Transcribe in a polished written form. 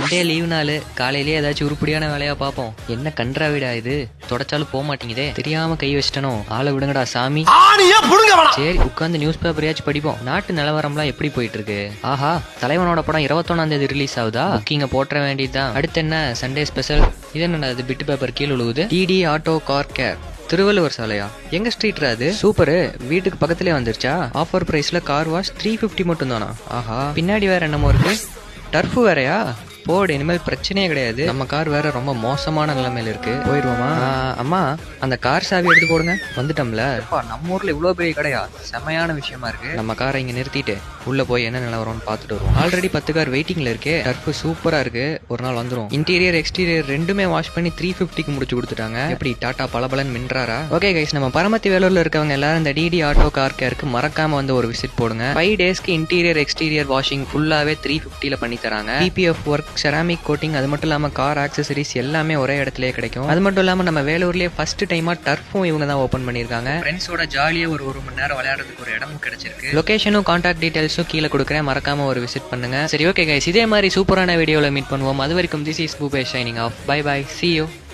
Sunday leave நாள், காலையிலேயே ஏதாச்சும் உருப்படியான வேலையா பார்ப்போம். என்ன கன்றா வீடா இது, தொடச்சாலும் போக மாட்டேங்குதே. தெரியாம கை வச்சிட்டனோ, ஆளை விடுங்கடா சாமி. சரி, உட்காந்து நியூஸ் பேப்பரையாச்சும் படிப்போம். நாட்டு நிலவரம்லாம் எப்படி போயிட்டு இருக்கு? ஆஹா, தலைவனோட படம் 21ஆம் ரிலீஸ் ஆகுதா? புக்கிங்க போட்டுற வேண்டியதுதான். அடுத்து என்ன சண்டே ஸ்பெஷல்? இது என்ன, அது பிட்டு பேப்பர் கீழே விழுவுது. டிடி ஆட்டோ கார் கேர், திருவள்ளுவர் சாலையா? எங்க ஸ்ட்ரீட்ரா அது? சூப்பரு, வீட்டுக்கு பக்கத்துலயே வந்துருச்சா? ஆஃபர் பிரைஸ்ல கார் வாஷ் 350 மட்டும் தானா? ஆஹா, பின்னாடி வேற என்னமோ இருக்கு. டர்ஃபு வேறயா? போடு, இனிமேல் பிரச்சனையே கிடையாது. நம்ம கார் வேற ரொம்ப மோசமான நிலைமையில இருக்கு. போயிடுவோமா? அம்மா, அந்த கார் சாவி எடுத்து போடுங்க. வந்துட்டோம்ல. நம்ம ஊர்ல இவ்வளவு பெரிய கடையா? செமையான விஷயமா இருக்கு. நம்ம காரை இங்க நிறுத்திட்டு உள்ள போய் என்ன நிலவரம்னு பாத்துட்டு வருவோம். ஆல்ரெடி 10 கார் வெயிட்டிங்ல இருக்கு. டர்ஃபு சூப்பரா இருக்கு, ஒரு நாள் வந்துரும். இன்டீரியர் எக்ஸ்டீரியர் ரெண்டுமே வாஷ் பண்ணி 350க்கு முடிச்சு கொடுத்துட்டாங்க. எப்படி டாடா பலபலன் மின்றாரா? ஓகே கைஸ், நம்ம பரமத்தி வேலூர்ல இருக்கவங்க எல்லாரும் இந்த டிடி ஆட்டோ கார் கேருக்கு மறக்காம வந்து ஒரு விசிட் போடுங்க. 5 டேஸ்க்கு இன்டீரியர் எக்ஸ்டீரியர் வாஷிங் ஃபுல்லாவே 350ல பண்ணி தராங்க. பிபிஎஃப் ஒர்க், செராமிக் கோட்டிங், அது மட்டும் இல்லாம கார் ஆக்சசரிஸ் எல்லாமே ஒரே இடத்துலயே கிடைக்கும். அது மட்டும் இல்லாம நம்ம வேலூர்லயே ஃபர்ஸ்ட் டைமா டர்ஃபும் இவங்க தான் ஓபன் பண்ணிருக்காங்க. ஃப்ரெண்ட்ஸோட ஜாலியா ஒரு மணி நேரம் விளையாடுறதுக்கு ஒரு இடமும் கிடைச்சிருக்கு. லொகேஷனும் கான்டாக்ட் டீடைல்ஸும் கீழே கொடுக்குறேன், மறக்காம ஒரு விசிட் பண்ணுங்க. சரி, ஓகே கைஸ், இதே மாதிரி சூப்பரான வீடியோல மீட் பண்ணுவோம். அது வரைக்கும் this is Bhupesh signing off. Bye bye, see you.